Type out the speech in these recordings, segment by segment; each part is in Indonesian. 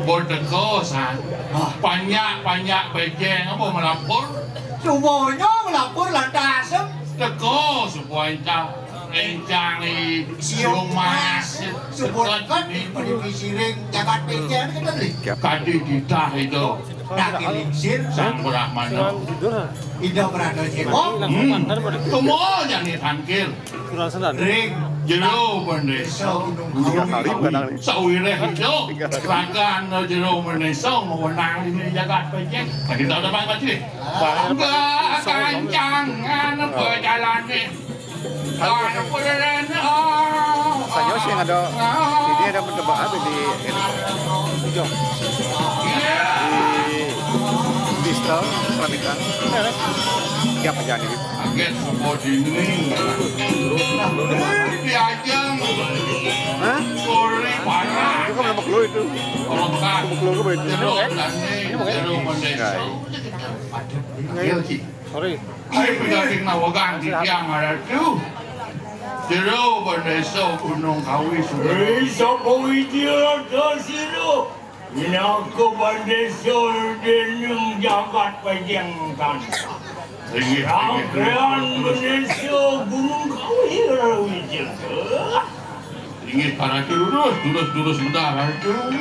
Bodeko sa banyak bejeng apa melapor semuanya melapor lantasem teko supaya encang siung mas sebutkan di siring jagat pencen kan beli kadi ditah itu nak eliksir sang brahmana Indo berada cebok semuanya nih tangkil ring jero bendesa sawire itu rakan jero bendesa mewenang ini jagat pencen kita udah bang baca enggak kancangan berjalan nih Saya sih yang ada ini ada percobaan di hijau di distro Pramita siap aja nih kaget semua dinding diajeng sore parah itu kan nama kelu itu orang kan kelu gue itu jeruk jeruk mendesa sorry ayo pedagang nawagan di tiang ada tuh jeruk mendesa gunung kawi sudah Sokowi dia dasiru. Inaku bandesor denung jagat pejengkan. Rangkaian bandesor gunung kawi rawijil. ingin para terus sebentar tuh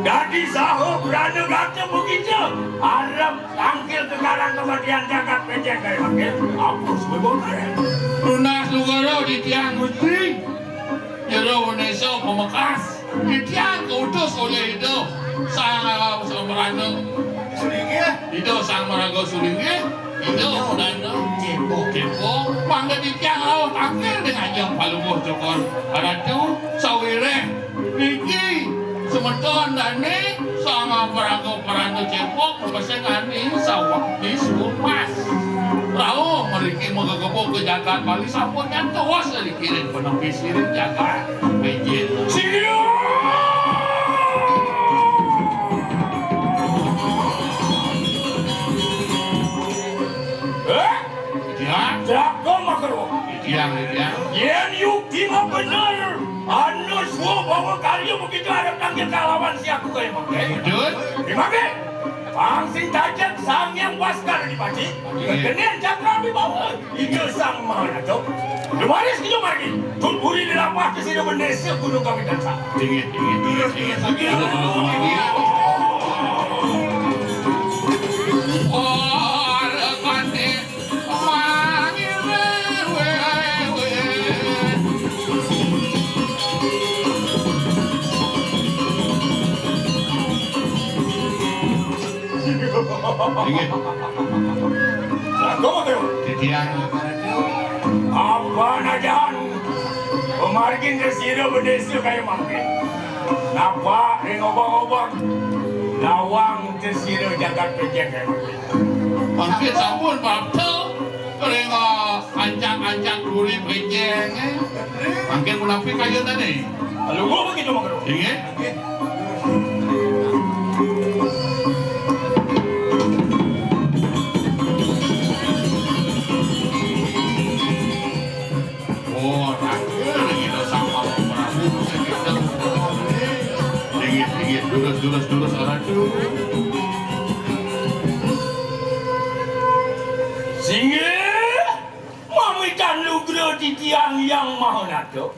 Dadi sahu berani kata begitu. Harap tangkil kegarang kematian jagat pejeng kayak panggil. Hapus bebonare. lunas lugaro di tiang putri jero Indonesia pemekas di tiang keutus oleh itu sang merano itu sang merago sulingi itu dan kepo mangga di tiang laut akhir dengan yang palubuh cokor ada tuh sawire Niki semeton dan nih sang merago cepok pesengan nih sawah di Sumas Rao meriki menggegepok ke jagat Bali sampun yang tuas dikirim penempi sirik jagat pejin Sirio! tiang Jago makro. tiang Yen yuki mah bener. Anu semua bawa karya begitu harap tangkil kalawan si aku kayak pakai. betul Dipakai. Pangsin tajak sang yang waskar dipaci. Kemudian cakra dibawa. Itu sang mahanajo. Lumaris kita pergi. Tulpuri di lampah ke sini Indonesia gunung kami dansa. dingin Jago makro. tiang Apa najan? Pemargin ke sini Indonesia kayak makin. Napa ring obang-obang. Lawang ke sini jagat pejeng kayak makin. bangkit sampun babtel kering ancang duri pejeng bangkit munafik kayu tadi Lalu gua begitu makro. dingin oh akhir gitu sama Prabu dingin dulus orang tuh Singe, mamikan lugro di tiang yang mahonado.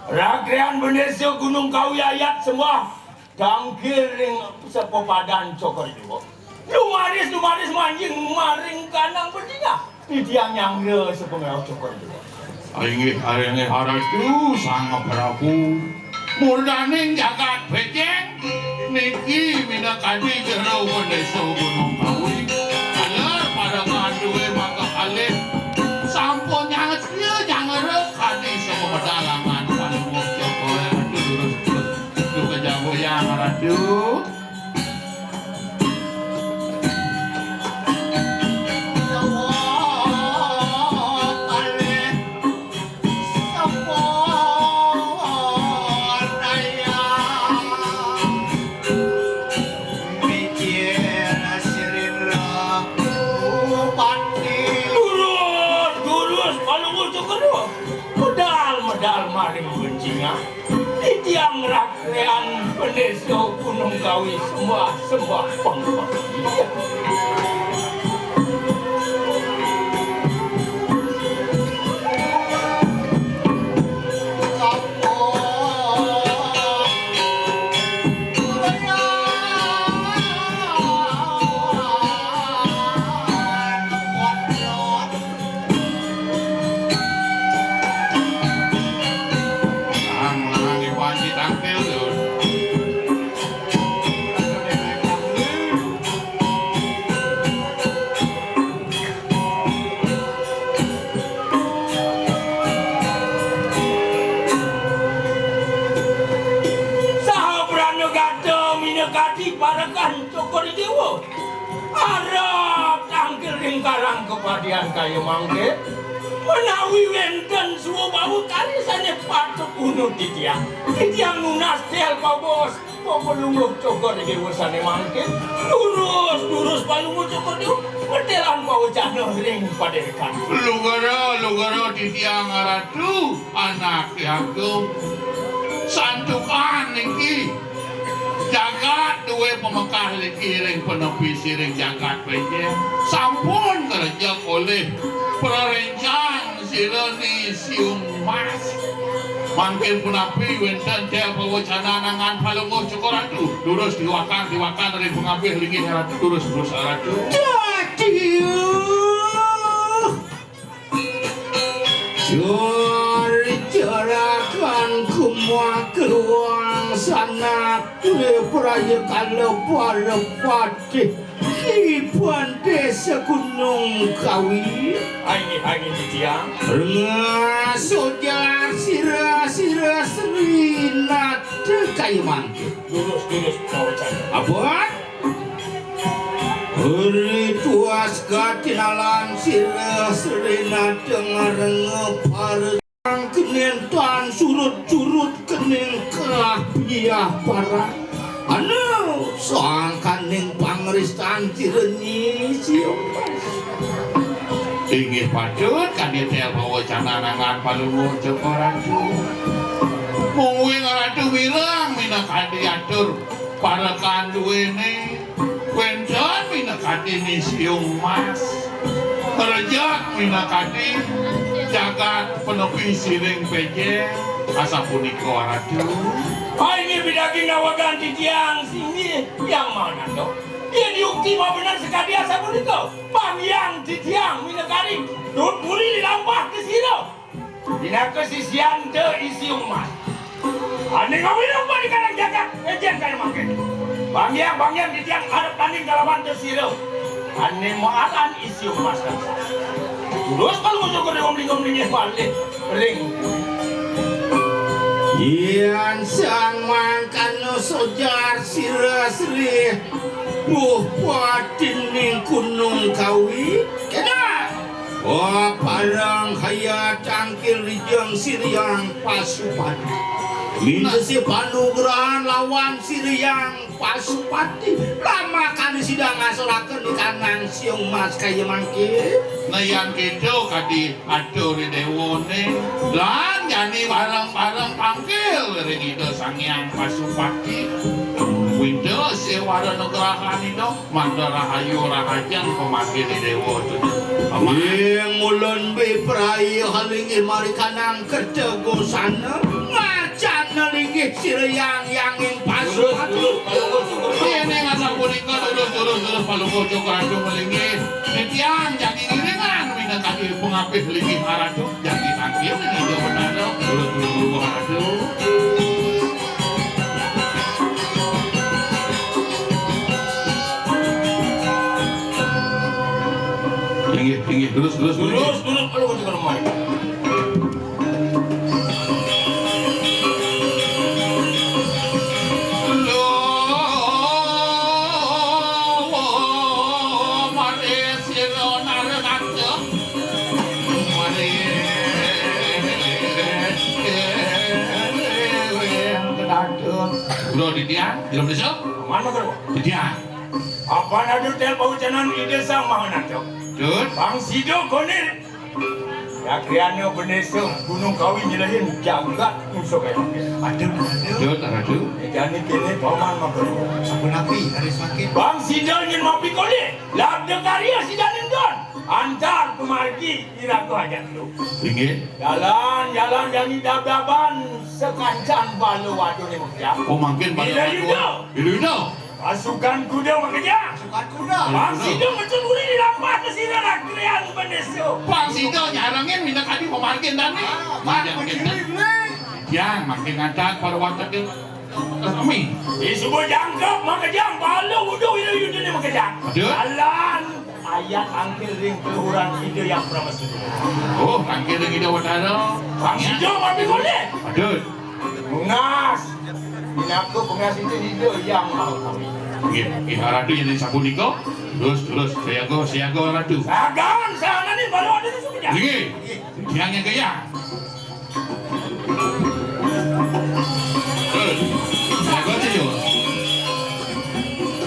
Ragrean Indonesia Gunung Kawi ayat semua. Dangkiring sepopadan cokor itu. Lumaris manjing maring kanang berdina. Di tiang yang re sepengau cokor itu. Inggih areng haratu sang Prabu murdaning jagat beceng niki minakadi jero desa Gunung Kawi aler parangan duwe maka kalih sampun nyanget jangan kadi sama pedalangan palungok Joko terus kejamu yang ratu Tiang rakyat Pendeso Gunung Kawi sembah pangpang. Karang kepadian kaya mangke menawi wenten suwo bau karisane patut unut titiang nunas tel pabos pelungguh cokor iki wesane mangke lurus palungguh cokor itu pedelan bau jano ring padekan lugara titiang ratu anak yakum santukan niki jagat duwe pemekah likiring penepi siring jagat peje sampun kerja oleh perencang sireni siung mas mangkin penapi wenten tel pawacana nangan palungguh Cokoratu durus diwakan dari pengabih linggih ratu durus ratu Carakan kumua keluang sana Prayakan lepas-lepati Hibuan desa Gunung Kawi Hai titiang Sojar sira Serinat kayu mangke Durus Apa? Hari tuas katinalan sira Serinat dengar ngepar kening tan surut kening kapiah para anu soangkan ning pangristan Cirenyi siung inggih patut kadi tel pawacana nangan palungguh Cokoratu mung wing ratu wirang minakadi atur parekan duwene wenten minakadi ni siung mas kerja minakadi jagat penepi siring peje asa punika ratu ini bidagi nawagan titiang sini yang mana dok dia diukti mau benar sekali asa punika pangyang titiang minakari dut muli dilampah ke sino dina kesisian de isi umat ane ngawin apa di kalang jagat ejen kaya makin pangyang titiang harap tanding kalawan ke sino ane maalan isi umat terus kalau mau coba ngomling-ngomlingnya balik ring Ian sang mangkan no sojar sira-siri patin ning Gunung Kawi kena parang kaya cangkil rijeng siriang Pasupati Minasi panugrahan lawan siriang Pasupati lama kan sidang ngasolakeun di kanang siung mas kaya mangke nayan kitu kadi atur dewone lan nyani bareng-bareng panggil ring itu Sangyang Pasupati winda sewara nugrahan itu mandara hayu rahajang pemagil dewa tu yang mulun biprai halingi mari kanang ketegusana ngacan nalingi siriang yanging Pasupati ini ngasa punika terus palungguh Cokoratu melingih netian jadi iringan minakadi pengapih linggih maratu jadi tangkil Terus. Terus kalau kau juga rumah. Udah di dia, belum besok? Mana kau? Di dia. Apa nado tel paucanan ide sama nato? Dud, Bang Sido konir. Ya kriano beneso gunung kawi nyelahin jagat musuh kayak. Aduh. Jadi kini paman makro. Sabu napi hari semakin. Bang Sido ingin mapi kole. Labda karya sidanin don. Antar kemargi iraku hajat lu. Ingin? Jalan jadi dab-daban sekancan balu waduh ni makja. Oh makin Bila Yudo. Pasukan kuda makja. Sukan kuda. Bang Sido mencuri di lambat na sila nakrian beneso. Bang Sido nyarangin minta kadi pemargin tadi. Macam kita. Yang makin ngatak pada waktu itu. Kami. Isubo jangkap makja balu wudu yudo ni makja. Aduh. Jalan ayat angkil ring keluhuran ide yang pernah masuk. Oh, angkir kita watara. Bang Sido mapi kole. Aduh. Mungas. Minaku pengas itu ide yang mau kami. Ratu jadi sabun niko. Terus siaga ratu. Agan sana ni baru ada di sini. Lagi. Yang kaya. Siaga je.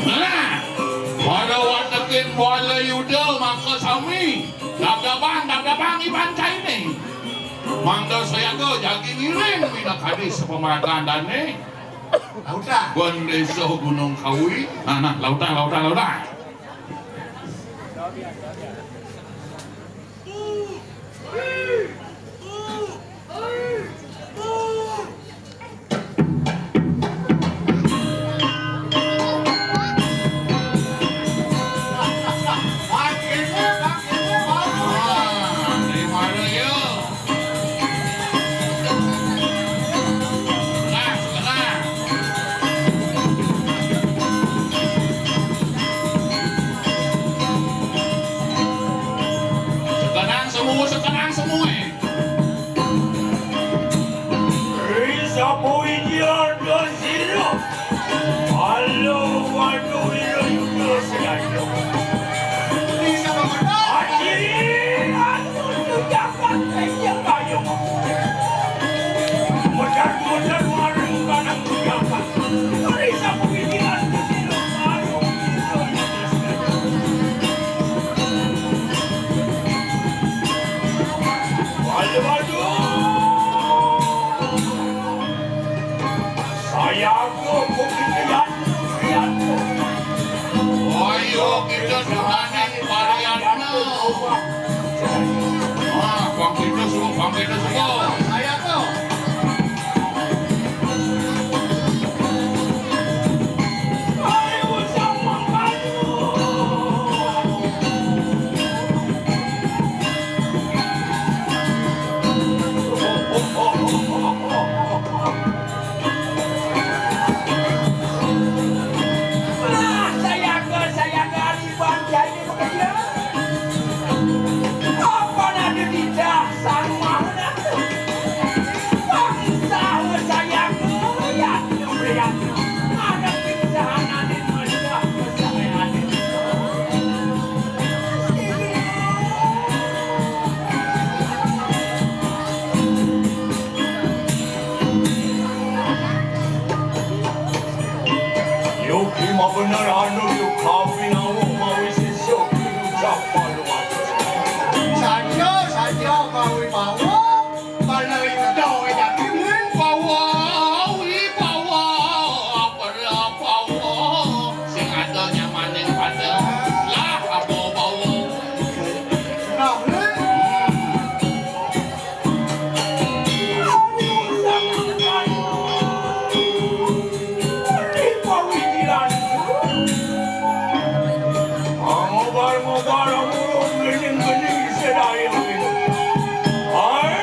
Nah. Pada watakin bola yuda maka sami. Dabang iban cai ni. Mangga siaga jagi ngiring minat hadis pemerataan dan ni. Lauta. Desa Gunung Kawi. Nah, lautan. Sekarang semua. Isa boy dia dosiro. Halo waduh yudo sedado. Bisa mengenal. Akhiri anu jagat yang kayu. Modar marung kanang jagat. Isa boy dia dosiro. Halo yudo sedado. Waduh. Saya mungkin lihat. Ayo kita dengan variannya. Bang kita semua. Saya tu. Ayo sama kamu. Saya gariban jadi bekerja. Apa ada di dasar mana? Bangsa saya lihat. Ada pikiran ada masalah saya ada. Yogi mau benar anu yuk kawin aku mau isi syok ucap paluan. Saja kau mau. Kalau itu ya kirim. Bawa. Sing ada nyamanin pada. Lah, apa bawa. Nah, Ngobar-ngobar aku gening-gening sedaya. Ay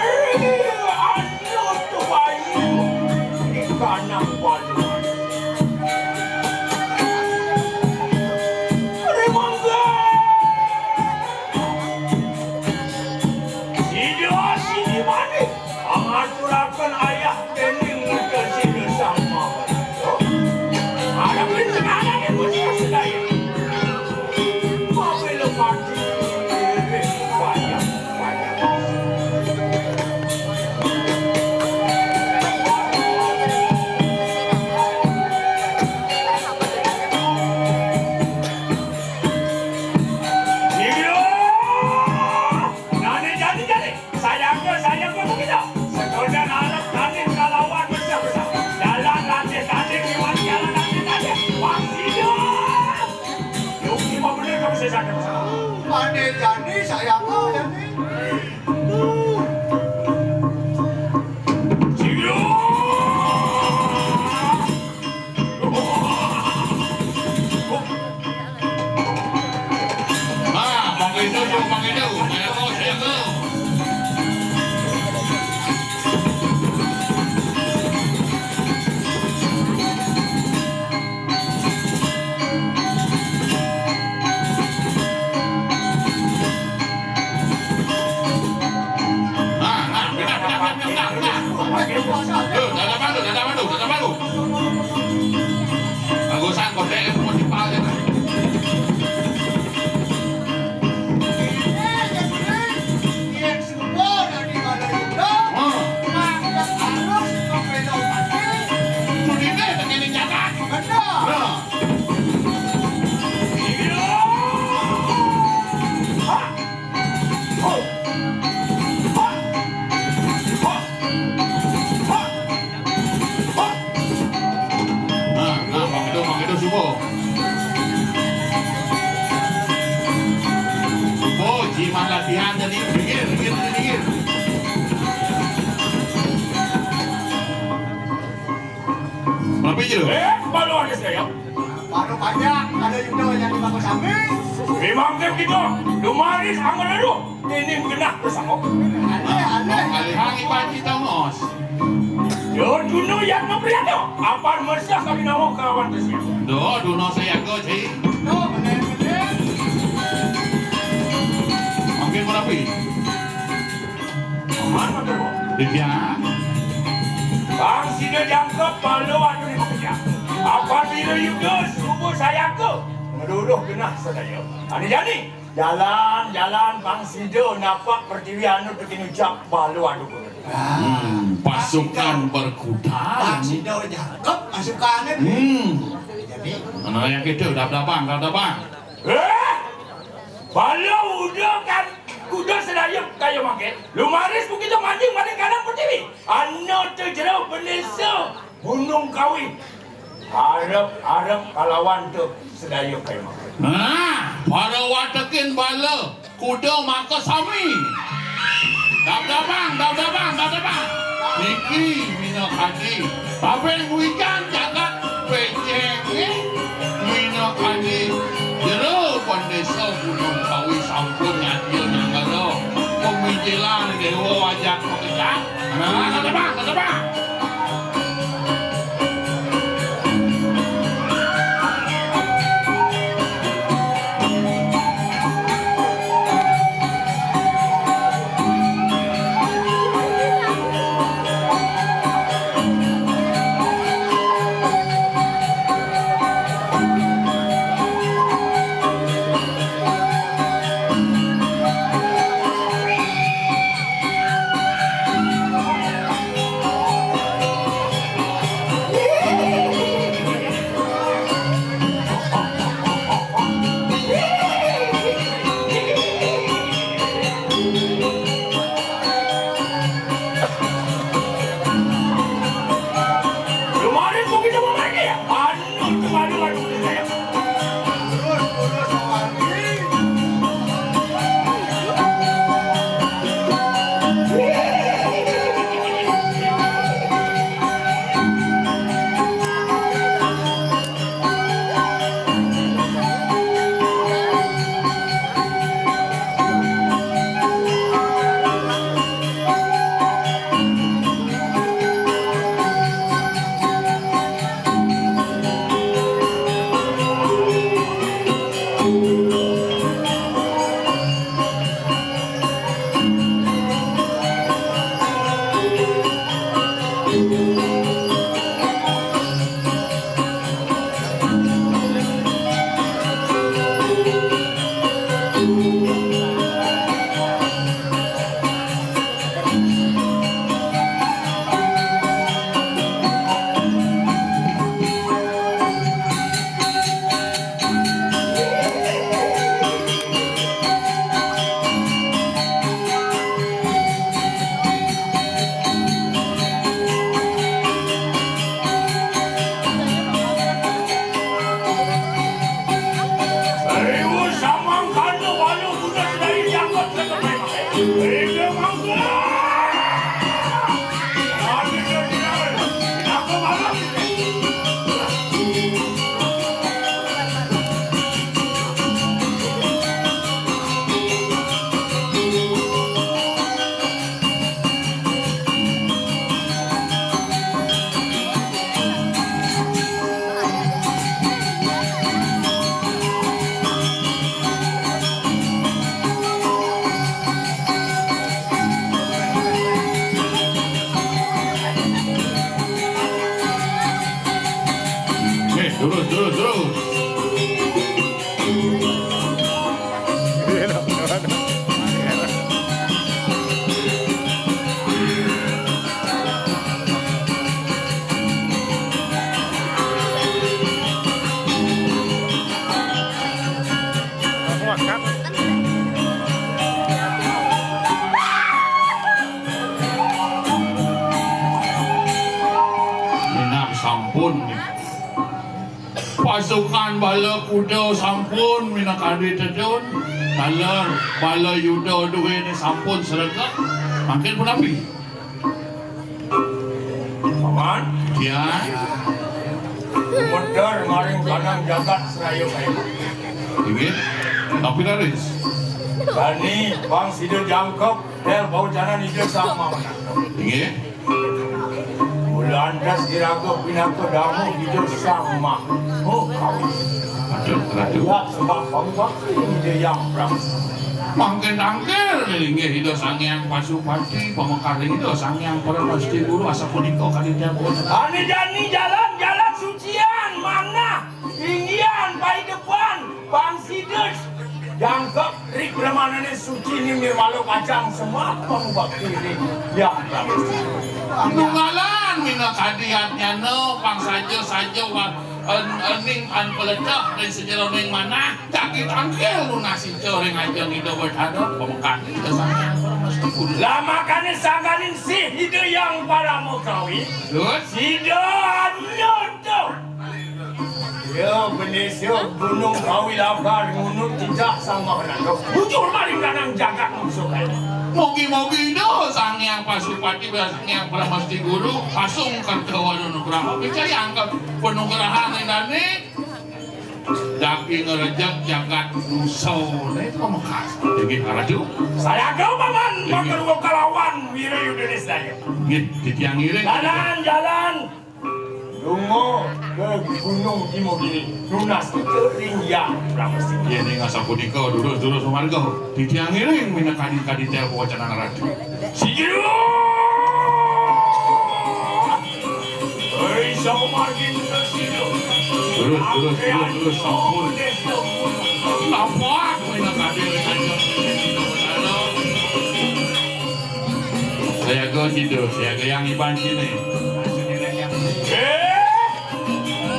Dada baru. Bagusan kau DM mau dipalnya. Sudine dengan ini jagat. Nah. Itu subuh. Subuh, jimat latihan jadi dingin. Berapa je lu? Baru ada saya. Baru banyak, ada juga yang dibagus samping. Memang kan gitu. Lumaris angin lalu. Ini kena bersama. Aneh. Alihangi panci tongos. Yo duno yang memberi itu. Apa merasa kami nama kawan tersebut? Duno saya go cai. Tuh, bener-bener. Mungkin berapa? Mana tu? Dia. Bang sini jangkep balu anu di bekerja. Apa bila juga subuh saya ke? Meduduh kena sedaya. Ani jadi jalan bang sido nampak pertiwi anu bikin ucap balu anu. Pasukan berkuda. Sido jangkep, masukannya. Jadi, Mana yang kita dah bang. Balu udah kan kuda sedaya kayu makin. Lumaris begitu mancing kanan pertiwi. Anu tu jerau Malaysia Gunung Kawi. Harap kalawan tu sedaya kayu makin. Para watakin bala kuda maka sami. Dah bang. Niki mina kadi. Babeng hujan jagat peceng. Mina kadi. Jero pandesa Gunung Kawi sampun ngatil nanggalo. Pemijilan dewa wajak pekejak. Dah bang. sampun pasukan bala kuda sampun minakadi tedun kaler bala yuda duwe ni sampun seragam makin pun api Paman, ya modern maring kanang jagat serayu kayu. ini tapi laris Kani bang sido jangkep, del bau jalan hijau sama mana. ini Bulan das dirago pinako damu hijau sama. Oh kau. aduh Ya sebab bang ini dia yang berang. makin angker ini hidup sangyang pasupati pemekaring itu sangyang para pasti guru asa puniko kali dia buat Ani jani jalan sucian mana? Inggian pai depan bang sides. Jangkep rik bermanane suci ni mirwalo kacang semua pembakti ini yang berang. Tunggalan mina kadihatnya no pang saja ening an pelecah dari sejarah ning mana cakit angkel lunasi coreng aja ngido berhadap pemekan itu sangat mesti kudu Lama kane sanggalin si hide yang para mukawi. terus Sido anoto. Ya benesyo gunung kawi labar ngunut tidak sama kenando. Bujur maring kanang jagat musuh kaya. mogi-mogi do sangyang pasupati sangyang para mesti guru pasung kertawa nugraha percaya angkat penugrahan ini daging ngerejak jagat musuh itu pemekas jadi haraju Saya kau paman makan kalawan Wirayudana saya. gitu tiang iring Jalan. Lungo ke gunung Timur ini. Lunas kering ya pramesti. ini ngasa punika dulu sumarga di tiang iring mina kadi tel wacana naraju Sijiru. Hei sama margin sijiru. terus sampun lapak mina kadi aja saya go gitu saya ke yang iban sini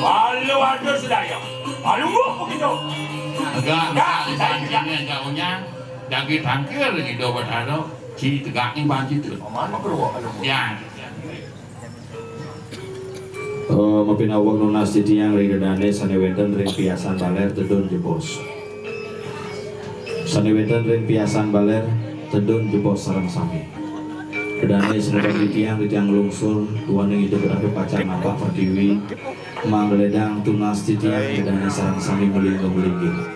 Malu ada sedaya. Malu begitu. agak iban sini agak unyang jagi tangkir gitu berhadap si tegak iban situ Mana keluar kalau ya Mapinawag nung nasi tiyang ringadane saniwenten ring piasan baler tedun jebos. Saniwenten ring piasan baler tedun jebos sarang sami. Kedane semoga titiang lungsur tuan yang hidup berakhir pacar nampak pertiwi mangledang tunas titiang kedane sarang sami melinggo melinggi.